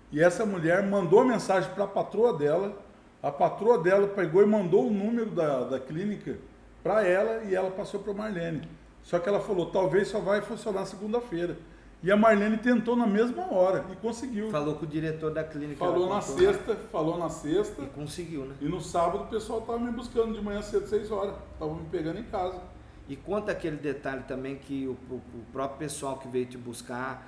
e essa mulher mandou a mensagem para a patroa dela pegou e mandou o número da clínica para ela e ela passou para a Marlene. Só que ela falou, talvez só vai funcionar segunda-feira. E a Marlene tentou na mesma hora e conseguiu. Falou com o diretor da clínica. Falou na sexta. E conseguiu, né? E no sábado o pessoal estava me buscando de manhã cedo, 6 horas. Estavam me pegando em casa. E conta aquele detalhe também que o próprio pessoal que veio te buscar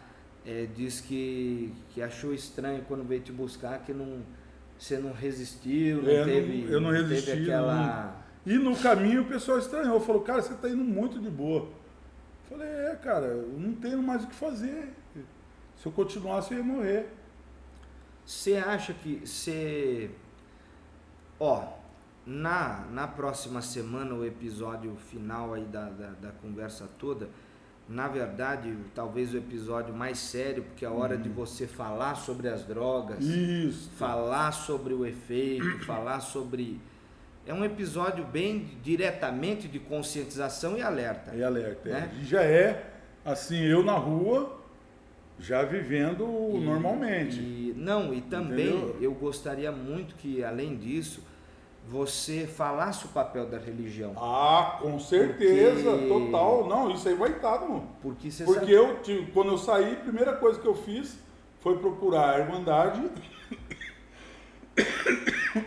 diz que achou estranho quando veio te buscar, que você não resistiu, eu não resisti. Teve aquela... E no caminho o pessoal estranhou, falou, cara, você está indo muito de boa. Eu falei, cara, eu não tenho mais o que fazer. Se eu continuasse, eu ia morrer. Você acha que na próxima semana, o episódio final aí da conversa toda, na verdade, talvez o episódio mais sério, porque é a hora de você falar sobre as drogas, isso, falar sobre o efeito, falar sobre... É um episódio bem diretamente de conscientização e alerta. E alerta, né? E já é, assim, eu na rua, já vivendo normalmente. E também Entendeu? eu gostaria muito que, além disso, você falasse o papel da religião. Ah, com certeza, Porque- total. Não, isso aí vai estar, no... Porque você Porque sabe... quando eu saí, a primeira coisa que eu fiz foi procurar a Irmandade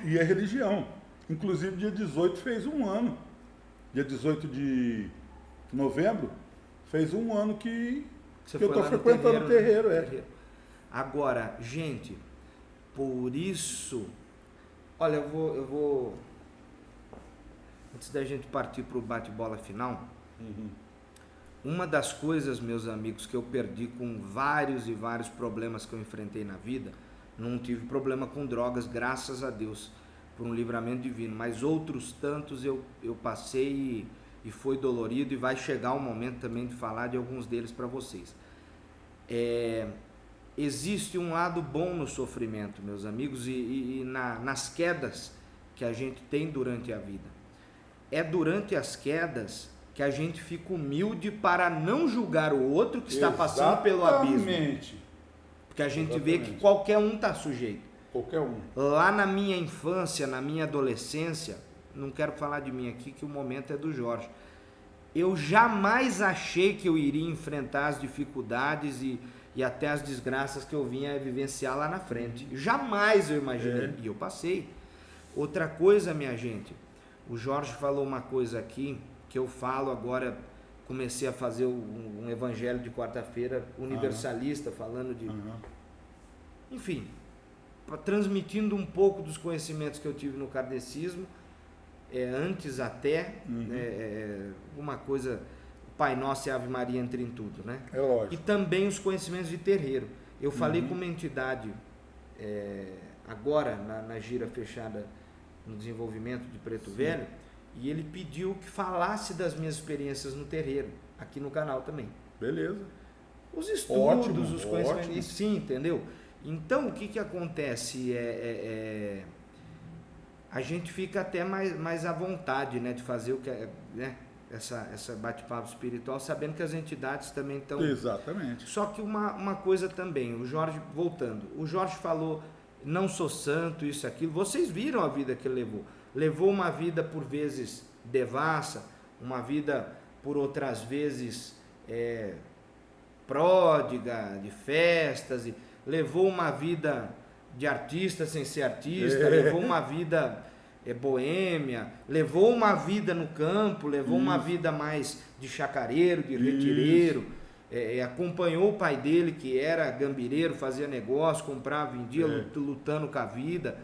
e a religião. Inclusive, dia 18 fez um ano. Dia 18 de novembro, fez um ano que Você eu foi tô lá no frequentando o terreiro, né? é. Agora, gente, por isso... Olha, eu vou... Antes da gente partir para o bate-bola final, uma das coisas, meus amigos, que eu perdi com vários e vários problemas que eu enfrentei na vida, não tive problema com drogas, graças a Deus, por um livramento divino, mas outros tantos eu passei e foi dolorido, e vai chegar o momento também de falar de alguns deles para vocês. Existe um lado bom no sofrimento, meus amigos, e nas quedas que a gente tem durante a vida. É durante as quedas que a gente fica humilde para não julgar o outro que está passando pelo abismo. Exatamente. Porque a gente vê que qualquer um está sujeito. Qualquer um. Lá na minha infância, na minha adolescência, não quero falar de mim aqui, que o momento é do Jorge. Eu jamais achei que eu iria enfrentar as dificuldades e até as desgraças que eu vinha vivenciar lá na frente. Jamais eu imaginei. E eu passei. Outra coisa, minha gente, o Jorge falou uma coisa aqui, que eu falo agora, comecei a fazer um evangelho de quarta-feira universalista, falando de... Enfim, transmitindo um pouco dos conhecimentos que eu tive no kardecismo, antes até, uma coisa, o Pai Nosso e a Ave Maria entre em tudo, né? É lógico. E também os conhecimentos de terreiro. Eu falei com uma entidade, agora na gira fechada no desenvolvimento de Preto Velho, e ele pediu que falasse das minhas experiências no terreiro, aqui no canal também. Beleza. Os estudos, Ótimo, os conhecimentos, ótimo. e sim, entendeu? Então, o que acontece a gente fica até mais à vontade, né, de fazer o que né, essa bate-papo espiritual, sabendo que as entidades também estão... Exatamente. Só que uma coisa também, o Jorge, voltando, o Jorge falou, não sou santo, isso, aquilo, vocês viram a vida que ele levou. Levou uma vida por vezes devassa, uma vida por outras vezes pródiga, de festas, levou uma vida de artista sem ser artista, levou uma vida boêmia, levou uma vida no campo, levou uma vida mais de chacareiro, de retireiro, acompanhou o pai dele que era gambireiro, fazia negócio, comprava, vendia, lutando com a vida,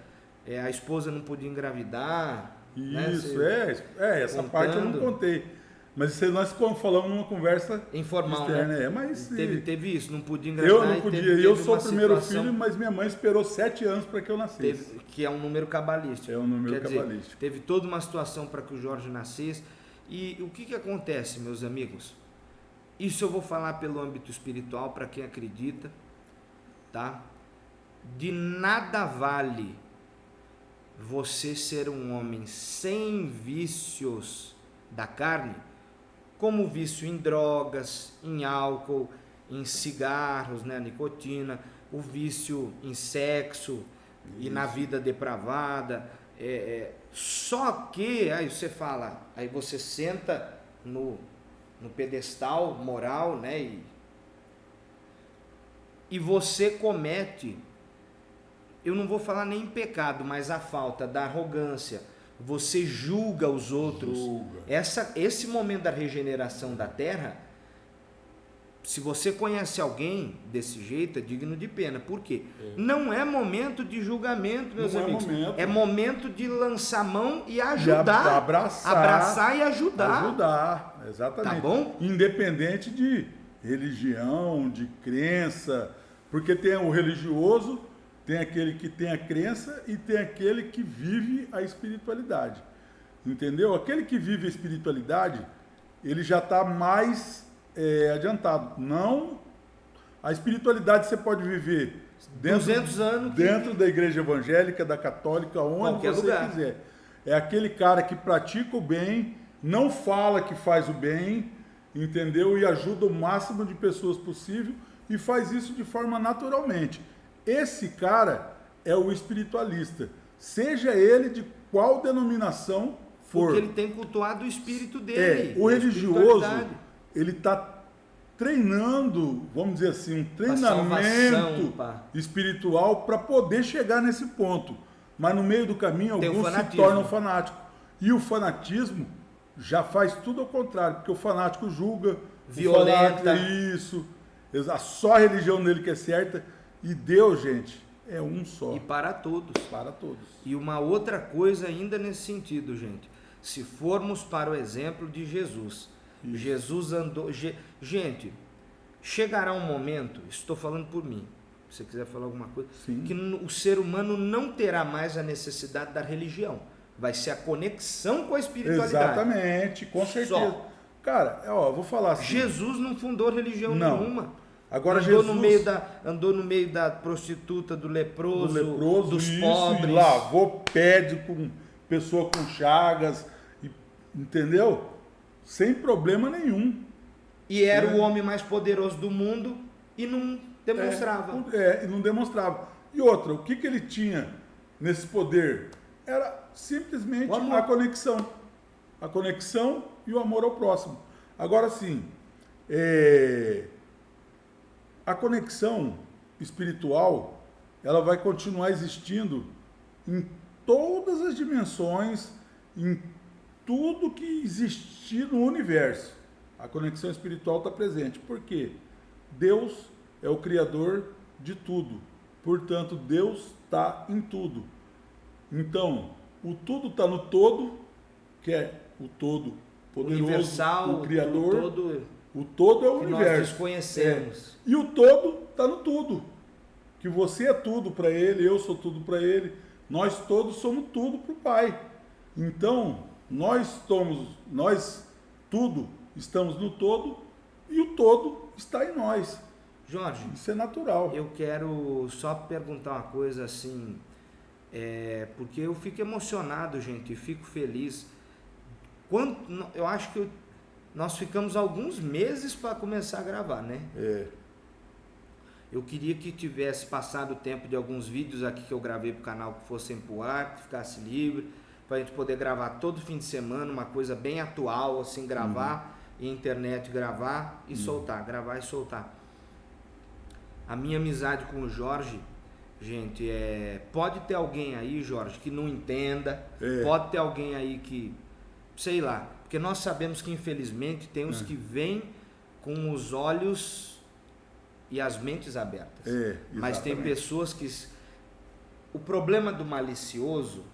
a esposa não podia engravidar. Isso, né? essa contando. parte eu não contei. Mas isso aí nós falamos numa conversa informal, externa, né? mas teve isso, não podia engravidar. eu não podia, teve eu sou o uma primeiro situação, filho, mas minha mãe esperou 7 anos para que eu nascesse. que é um número cabalístico. É um número Quer cabalístico. dizer, teve toda uma situação para que o Jorge nascesse. E o que acontece, meus amigos? Isso eu vou falar pelo âmbito espiritual, para quem acredita, tá? De nada vale você ser um homem sem vícios da carne, como vício em drogas, em álcool, em cigarros, né, nicotina, o vício em sexo e na vida depravada. Só que aí você fala, aí você senta no pedestal moral, né, e você comete, eu não vou falar nem pecado, mas a falta da arrogância. Você julga os outros. Esse momento da regeneração da terra, se você conhece alguém desse jeito, é digno de pena. Por quê? Não é momento de julgamento, meus amigos. É momento de lançar mão e ajudar. Abraçar e ajudar. Ajudar, exatamente. Tá bom? Independente de religião, de crença. Porque tem o religioso, tem aquele que tem a crença e tem aquele que vive a espiritualidade. Entendeu? Aquele que vive a espiritualidade, ele já está mais adiantado. Não, a espiritualidade você pode viver dentro, 200 anos dentro da igreja evangélica, da católica, onde qualquer você lugar. quiser. É aquele cara que pratica o bem, não fala que faz o bem, entendeu? E ajuda o máximo de pessoas possível e faz isso de forma naturalmente. Esse cara é o espiritualista, seja ele de qual denominação for. Porque ele tem cultuado o espírito dele. O religioso, ele está treinando, vamos dizer assim, um treinamento espiritual para poder chegar nesse ponto. Mas no meio do caminho, alguns se tornam fanáticos. E o fanatismo já faz tudo ao contrário, porque o fanático julga, violenta. Isso, só a religião dele que é certa. E Deus, gente, é um só. E para todos. Para todos. E uma outra coisa ainda nesse sentido, gente. Se formos para o exemplo de Jesus. Isso. Jesus andou... Gente, chegará um momento, estou falando por mim, se você quiser falar alguma coisa, sim, que o ser humano não terá mais a necessidade da religião. Vai ser a conexão com a espiritualidade. Exatamente, com certeza. Só. Cara, vou falar assim. Jesus não fundou religião nenhuma. Agora andou Jesus... andou no meio da prostituta, do leproso dos isso, pobres. E lavou pé com pessoa com chagas, entendeu? Sem problema nenhum. E era o homem mais poderoso do mundo e não demonstrava. E não demonstrava. E outra, o que ele tinha nesse poder? Era simplesmente a conexão. A conexão e o amor ao próximo. Agora sim, a conexão espiritual, ela vai continuar existindo em todas as dimensões, em tudo que existir no universo. A conexão espiritual está presente. Por quê? Deus é o Criador de tudo. Portanto, Deus está em tudo. Então, o tudo está no todo, que é o todo poderoso, universal, o Criador. O todo é o que universo. Nós desconhecemos. E o todo está no tudo. Que você é tudo para Ele, eu sou tudo para Ele. Nós todos somos tudo para o Pai. Então, nós tudo estamos no todo e o todo está em nós. Jorge, isso é natural. Eu quero só perguntar uma coisa assim, porque eu fico emocionado, gente, e fico feliz. Eu acho que nós ficamos alguns meses para começar a gravar, né? Eu queria que tivesse passado o tempo de alguns vídeos aqui que eu gravei para o canal que fossem pro ar, que ficasse livre, para a gente poder gravar todo fim de semana, uma coisa bem atual, assim, gravar e internet, gravar e soltar, gravar e soltar. A minha amizade com o Jorge, gente, pode ter alguém aí, Jorge, que não entenda, pode ter alguém aí que, sei lá, porque nós sabemos que infelizmente tem uns que vêm com os olhos e as mentes abertas, mas tem pessoas que... O problema do malicioso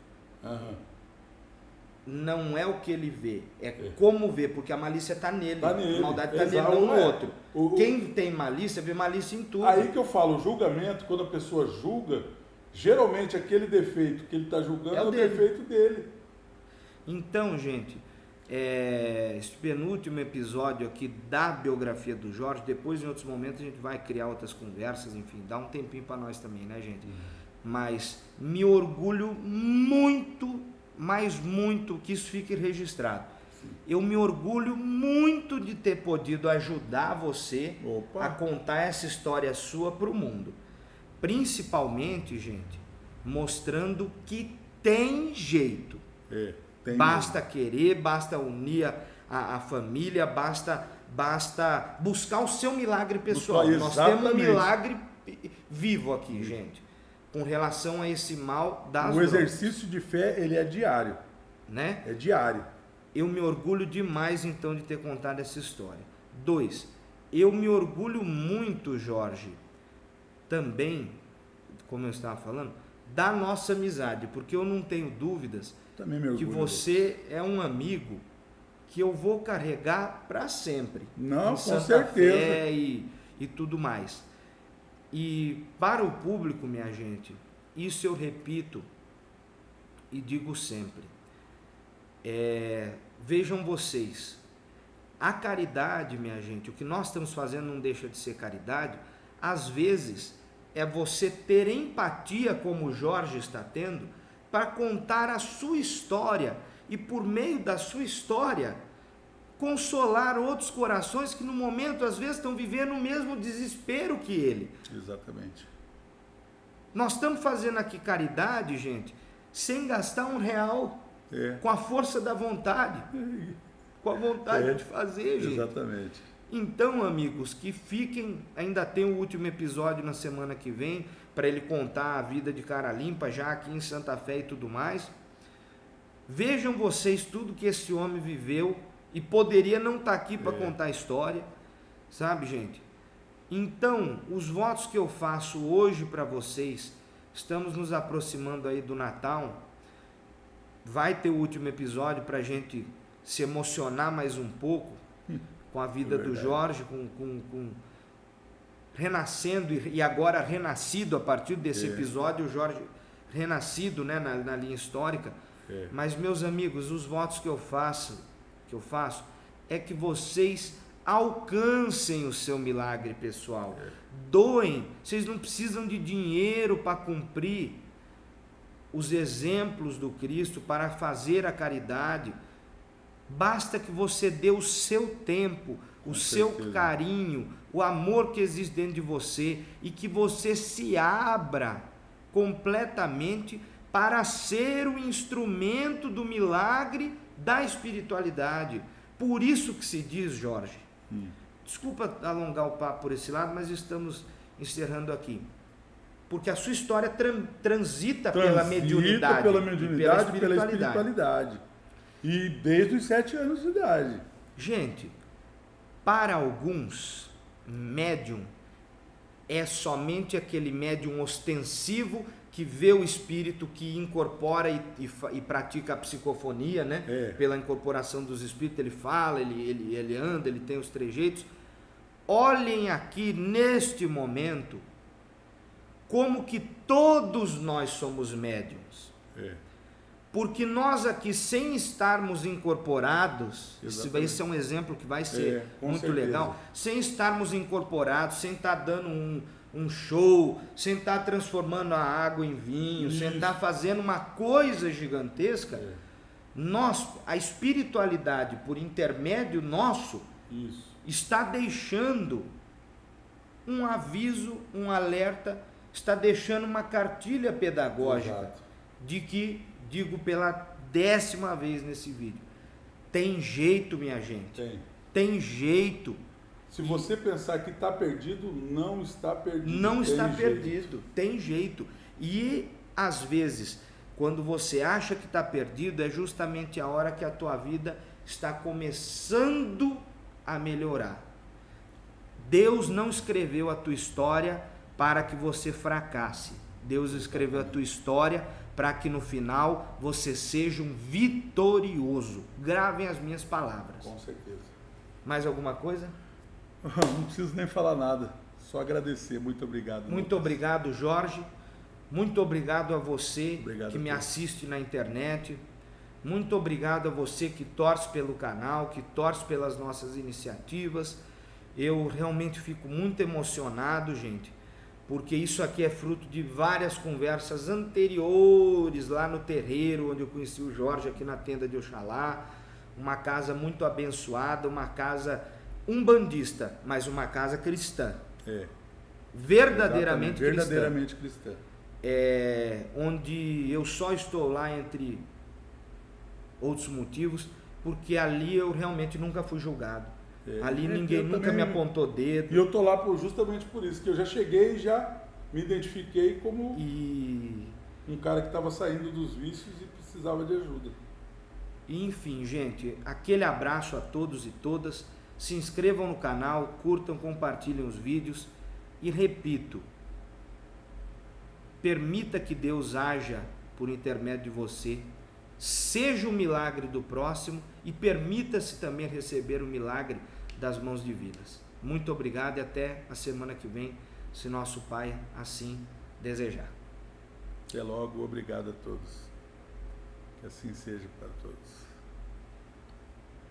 não é o que ele vê, como vê, porque a malícia está nele, a maldade está nele, não no outro. Quem tem malícia, vê malícia em tudo. Aí que eu falo, o julgamento, quando a pessoa julga, geralmente aquele defeito que ele está julgando é o defeito dele. Então, gente, esse penúltimo episódio aqui da biografia do Jorge, depois em outros momentos a gente vai criar outras conversas, enfim, dá um tempinho para nós também, né, gente? Mas me orgulho muito, mas muito, que isso fique registrado. Eu me orgulho muito de ter podido ajudar você a contar essa história sua para o mundo. Principalmente, gente, mostrando que tem jeito. Basta querer, basta unir a família, basta buscar o seu milagre pessoal. Nós temos um milagre vivo aqui, gente, com relação a esse mal das drogas. O exercício de fé, ele é diário. Né? É diário. Eu me orgulho demais, então, de ter contado essa história. 2, eu me orgulho muito, Jorge, também, como eu estava falando, da nossa amizade, porque eu não tenho dúvidas que você é um amigo que eu vou carregar para sempre. Não, com certeza. Fé e tudo mais. E para o público, minha gente, isso eu repito e digo sempre. Vejam vocês, a caridade, minha gente, o que nós estamos fazendo não deixa de ser caridade. Às vezes é você ter empatia, como o Jorge está tendo, para contar a sua história e por meio da sua história consolar outros corações que no momento às vezes estão vivendo o mesmo desespero que ele. Exatamente. Nós estamos fazendo aqui caridade, gente, sem gastar R$1, com a força da vontade, com a vontade de fazer, gente. Exatamente. Então, amigos, que fiquem, ainda tem o último episódio na semana que vem, para ele contar a vida de cara limpa, já aqui em Santa Fé e tudo mais. Vejam vocês tudo que esse homem viveu, e poderia não estar aqui para contar a história, sabe, gente? Então, os votos que eu faço hoje para vocês, estamos nos aproximando aí do Natal, vai ter o último episódio para a gente se emocionar mais um pouco com a vida do Jorge, com renascendo e agora renascido a partir desse episódio, o Jorge renascido, né, na linha histórica. Mas, meus amigos, os votos que eu faço é que vocês alcancem o seu milagre pessoal. Doem. Vocês não precisam de dinheiro para cumprir os exemplos do Cristo, para fazer a caridade. Basta que você dê o seu tempo, o seu carinho, o amor que existe dentro de você, e que você se abra completamente para ser o instrumento do milagre da espiritualidade. Por isso que se diz, Jorge, desculpa alongar o papo por esse lado, mas estamos encerrando aqui, porque a sua história transita pela mediunidade, pela espiritualidade, e desde os 7 anos de idade. Gente, para alguns, médium é somente aquele médium ostensivo que vê o espírito, que incorpora e pratica a psicofonia, né? Pela incorporação dos espíritos, ele fala, ele anda, ele tem os trejeitos. Olhem aqui neste momento como que todos nós somos médiums. Porque nós aqui, sem estarmos incorporados, esse é um exemplo que vai ser muito legal, sem estarmos incorporados, sem estar dando um show, sem estar transformando a água em vinho, sem estar fazendo uma coisa gigantesca, a espiritualidade, por intermédio nosso, está deixando um aviso, um alerta, está deixando uma cartilha pedagógica de que, digo pela 10ª vez nesse vídeo, tem jeito, minha gente, tem jeito. Se você pensar que está perdido, não está perdido. Não está perdido, tem jeito. E às vezes, quando você acha que está perdido, é justamente a hora que a tua vida está começando a melhorar. Deus não escreveu a tua história para que você fracasse. Deus escreveu a tua história para que no final você seja um vitorioso. Gravem as minhas palavras. Com certeza. Mais alguma coisa? Não preciso nem falar nada, só agradecer. Muito obrigado. Muito obrigado, Jorge. Muito obrigado a você que me assiste na internet. Muito obrigado a você que torce pelo canal, que torce pelas nossas iniciativas. Eu realmente fico muito emocionado, gente, porque isso aqui é fruto de várias conversas anteriores lá no terreiro, onde eu conheci o Jorge, aqui na tenda de Oxalá. Uma casa muito abençoada, uma casa umbandista, mas uma casa cristã. Verdadeiramente cristã. Onde eu só estou lá, entre outros motivos, porque ali eu realmente nunca fui julgado. Ali ninguém nunca me apontou dedo. E eu tô lá justamente por isso, que eu já cheguei e já me identifiquei como um cara que estava saindo dos vícios e precisava de ajuda. Enfim, gente, aquele abraço a todos e todas. Se inscrevam no canal, curtam, compartilhem os vídeos e repito, permita que Deus haja por intermédio de você, seja o milagre do próximo e permita-se também receber o milagre das mãos divinas. Muito obrigado e até a semana que vem, se nosso Pai assim desejar. Até logo, obrigado a todos. Que assim seja para todos.